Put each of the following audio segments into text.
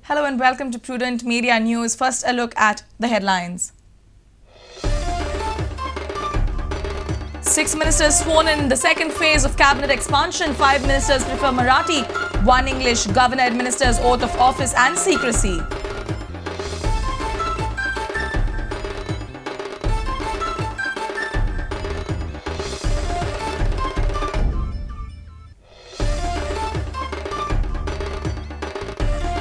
Hello and welcome to Prudent Media News. First, a look at the headlines. 6 ministers sworn in the second phase of cabinet expansion. 5 ministers prefer Marathi. 1 English. Governor administers oath of office and secrecy.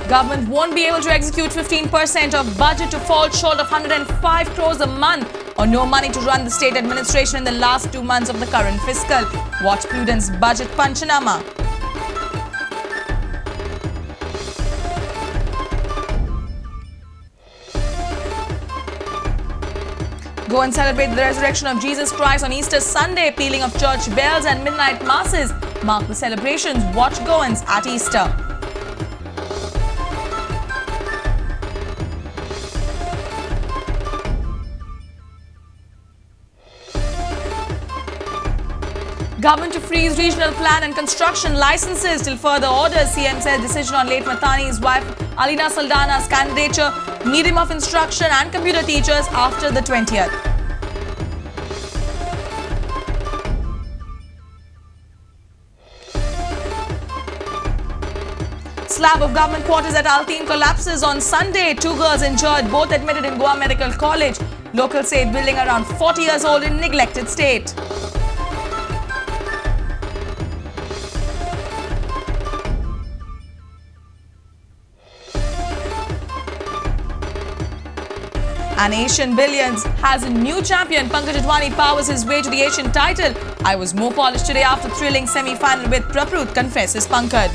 Government won't be able to execute 15% of budget to fall short of 105 crores a month, or no money to run the state administration in the last 2 months of the current fiscal. Watch Prudent's budget Panchanama. Go and celebrate the resurrection of Jesus Christ on Easter Sunday. Pealing of church bells and midnight masses mark the celebrations. Watch Goans at Easter. Government to freeze regional plan and construction licenses till further orders. CM says decision on late Mathani's wife Alina Saldana's candidature, medium of instruction and computer teachers after the 20th. Slab of government quarters at Alteen collapses on Sunday. 2 girls injured, both admitted in Goa Medical College. Locals say building around 40 years old in neglected state. And Asian Billions has a new champion. Pankaj Advani powers his way to the Asian title. I was more polished today after thrilling semi-final with Prudent, confesses Pankaj.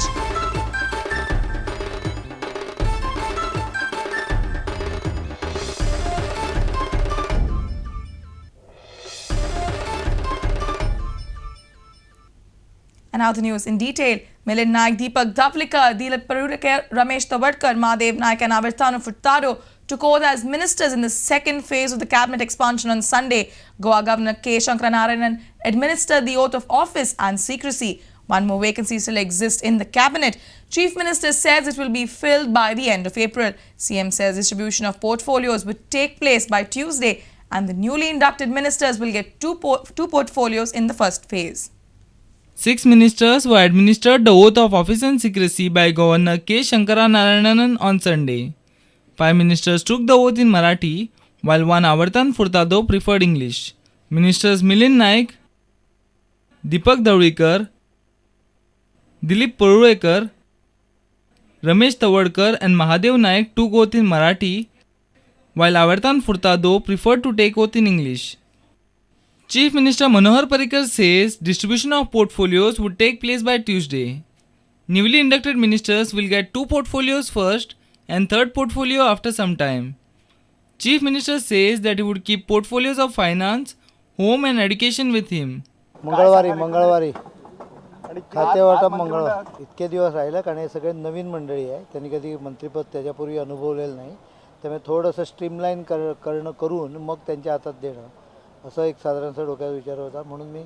And now the news in detail. Milind Naik, Deepak Davlikar, Dilip Parulekar, Ramesh Tawadkar, Mahadev Naik and Avirtano Furtado took oath as ministers in the second phase of the cabinet expansion on Sunday. Goa Governor K. Shankaranarayanan administered the oath of office and secrecy. 1 more vacancy still exists in the cabinet. Chief Minister says it will be filled by the end of April. CM says distribution of portfolios would take place by Tuesday and the newly inducted ministers will get two portfolios in the first phase. 6 ministers were administered the oath of office and secrecy by Governor K. Shankaranarayanan on Sunday. 5 ministers took the oath in Marathi, while 1 Avartan Furtado preferred English. Ministers Milind Naik, Deepak Davlikar, Dilip Parulekar, Ramesh Tawadkar and Mahadev Naik took oath in Marathi, while Avartan Furtado preferred to take oath in English. Chief Minister Manohar Parrikar says distribution of portfolios would take place by Tuesday. Newly inducted ministers will get 2 portfolios first and 3rd portfolio after some time. Chief Minister says that he would keep portfolios of finance, home and education with him. मंगळवारी खाते वाटप मंगळवार इतके दिवस राहिलं कारण हे सगळे नवीन मंडळी आहे. त्यांनी कधी मंत्रिपद त्याच्यापूर्वी अनुभवलेलं नाही. त्यामुळे थोडंसं स्ट्रीमलाईन करून मग त्यांच्या हातात देणं असं एक साधारणसा डोक्यात विचार होता. म्हणून मी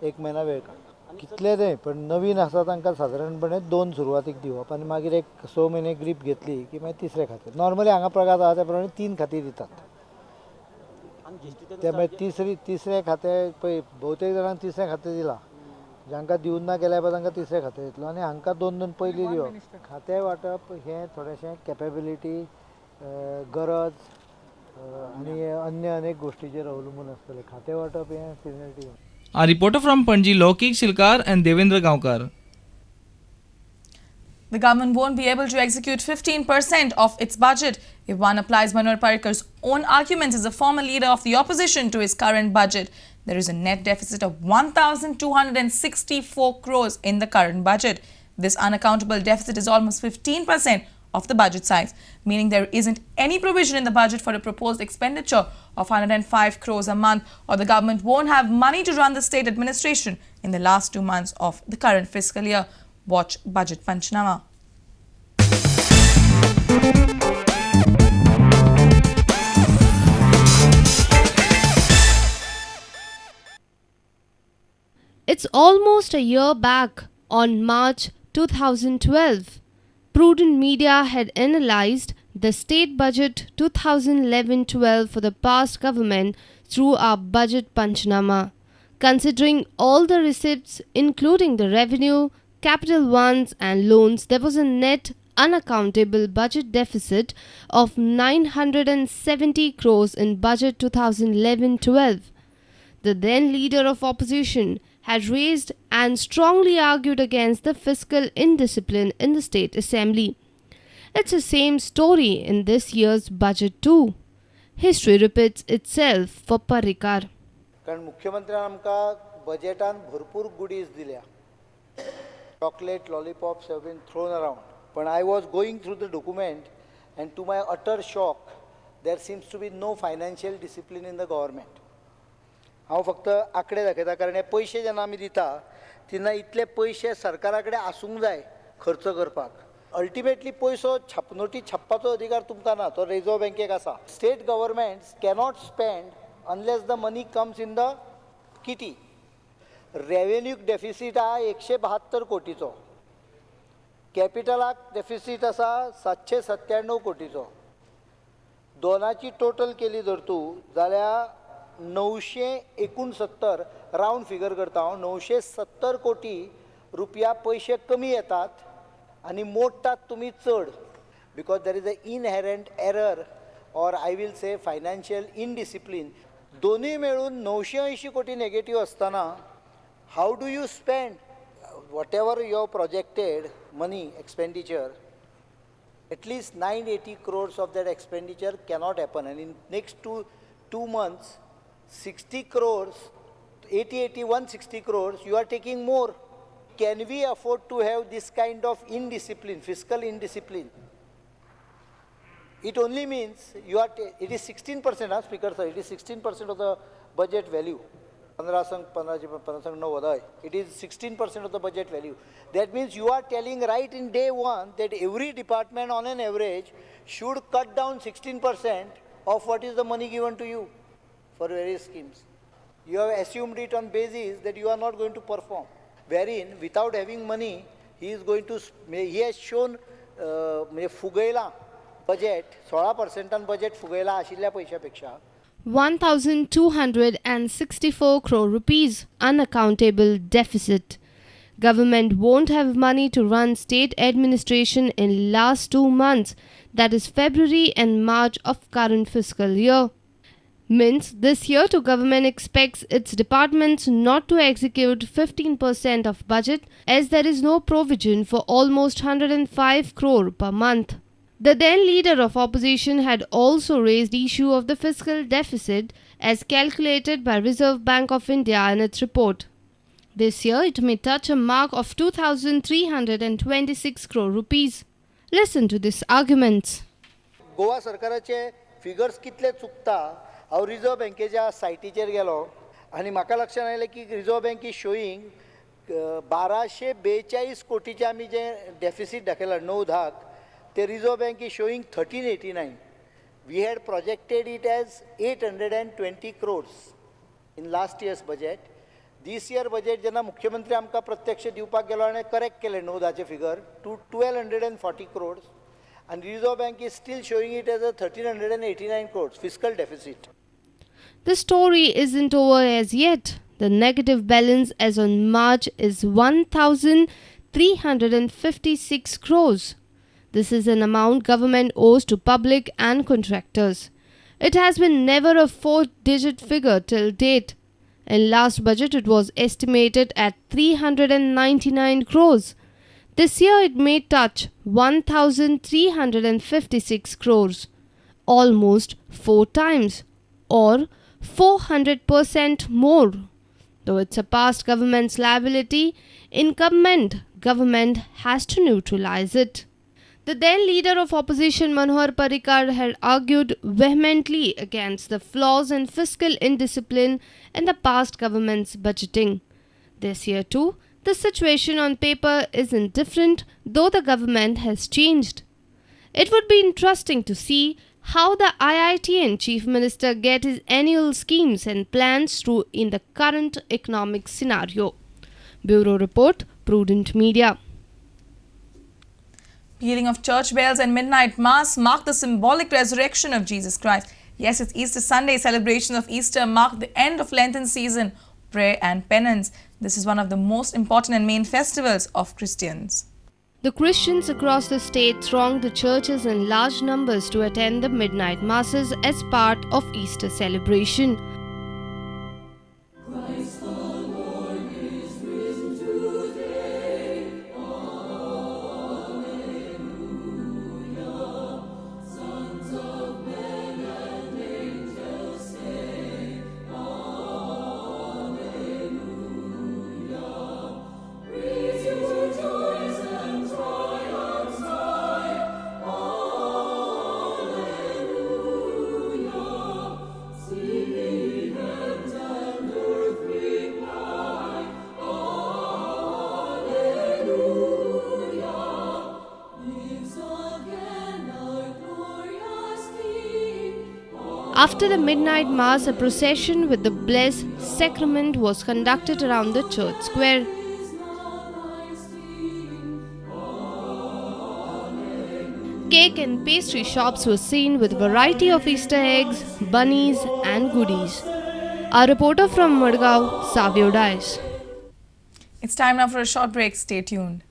1 महिना वेळ काढला. कितले नाही पण नवीन असता तांकां साधारणपणे 2 सुरवातीक दिवप आनी मागीर एक 6 महिने ग्रीप घेतली की मागीर 3रे खातें. नॉर्मली हांगा प्रकार आसा त्या प्रमाणे 3 खातीं दितात. त्यामुळे 3रे खातें पळय भोवतेक जाणांक 3रे खातें दिलां. जांकां दिवन ना गेल्या पळय तांकां 3रे खातें दितलो आनी हांकां 2 पयलीं दिवप. खातें वाटप हें थोडेंशें कॅपेबिलिटी गरज आणि अन्य अनेक गोष्टींचेर अवलंबून आसतलें. खातें वाटप हें seniority. A reporter from Panji, Lokik Shilkar and Devendra Gaonkar. The government won't be able to execute 15% of its budget if one applies Manohar Parrikar's own arguments as a former leader of the opposition to his current budget. There is a net deficit of 1,264 crores in the current budget. This unaccountable deficit is almost 15% of the budget size, meaning there isn't any provision in the budget for a proposed expenditure of 105 crores a month, or the government won't have money to run the state administration in the last 2 months of the current fiscal year. Watch Budget Panchanama. It's almost a year back on March 2012 Prudent Media had analyzed the state budget 2011-12 for the past government through our budget Panchnama. Considering all the receipts, including the revenue, capital ones and loans, there was a net unaccountable budget deficit of 970 crores in budget 2011-12. The then leader of opposition had raised and strongly argued against the fiscal indiscipline in the state assembly. It's the same story in this year's budget too. History repeats itself for Parrikar. कारण मुख्यमंत्र्यान आमकां बजेटान भरपूर goodies दिल्या. Chocolate, lollipops have been thrown around. But I was going through the document and to my utter shock, there seems to be no financial discipline in the government. हांव फक्त आंकडे दाखयता कारण हे पयशे जेन्ना आमी दिता तेन्ना इतले पयशे सरकारा कडेन आसूंक जाय खर्च करपाक. अल्टिमेटली पयसो छापनोटी छापपाचो अधिकार तुमकां ना, तो रिझर्व बँकेक आसा. State governments cannot spend unless the money comes in the kitty. Revenue deficit आहा 172 कोटीचो, कॅपिटलाक डेफिसीट आसा 797 कोटीचो. दोनाची टोटल केली जर तूं जाल्यार 969 राउंड फिगर करता हांव 970 कोटी रुपया पयशे कमी येतात आनी मोडटात तुमी चड. Because there is a inherent error or I will say financial indiscipline. दोनूय मेळून 980 कोटी नेगेटिव्ह असताना how do you spend whatever your projected money expenditure, at least 980 crores of that expenditure cannot happen. And in next two months, 60 crores, 160 crores, you are taking more. Can we afford to have this kind of indiscipline, fiscal indiscipline? It only means it is 16%, Speaker sir, it is 16% of the budget value. It is 16% of the budget value. That means you are telling right in day one that every department on an average should cut down 16% of what is the money given to you for various schemes. You have assumed it on basis that you are not going to perform. Wherein, without having money, he has shown फुगयला budget 16% budget फुगयला आशिल्ल्या पैशापेक्षा 1,264 crore rupees unaccountable deficit. Government won't have money to run state administration in last 2 months, that is February and March of current fiscal year. Means this year too government expects its departments not to execute 15% of budget as there is no provision for almost 105 crore per month. The then leader of opposition had also raised the issue of the fiscal deficit as calculated by Reserve Bank of India in its report. This year it may touch a mark of 2,326 crore rupees. Listen to these arguments. Goa सरकाराचे figures कितले चुकता हांव reserve बँकेच्या सायटीचेर गेलो आनी म्हाका लक्षात आयलें की रिझर्व बँक इज शोईंग 1242 कोटीचे आमी जे डेफिसीट दाखयला 9-10 the Reserve Bank is showing 1389. We had projected it as 820 crores in last year's budget. This year budget जेन्ना मुख्यमंत्री आमकां प्रत्यक्ष दिवपाक गेलो आनी करेक्ट केले 9-10 figure to 1240 crores and Reserve Bank is still showing it as a 1389 crores fiscal deficit. The story isn't over as yet. The negative balance as on March is 1,356 crores. This is an amount government owes to public and contractors. It has been never a 4-digit figure till date. In last budget, it was estimated at 399 crores. This year, it may touch 1,356 crores, almost 4 times, or 400% more. Though it's a past government's liability, incumbent government has to neutralize it. The then leader of opposition Manohar Parrikar had argued vehemently against the flaws in fiscal indiscipline in the past government's budgeting. This year too, the situation on paper isn't different, though the government has changed. It would be interesting to see how the IITN Chief Minister get his annual schemes and plans through in the current economic scenario. Bureau Report, Prudent Media. Pealing of church bells and midnight mass mark the symbolic resurrection of Jesus Christ. Yes, it's Easter Sunday. Celebrations of Easter mark the end of Lenten season, prayer and penance. This is one of the most important and main festivals of Christians. The Christians across the state thronged the churches in large numbers to attend the midnight masses as part of Easter celebration. After the midnight mass, a procession with the blessed sacrament was conducted around the church square. Cake and pastry shops were seen with a variety of Easter eggs, bunnies and goodies. Our reporter from Madgaon, Savio Dice. It's time now for a short break. Stay tuned.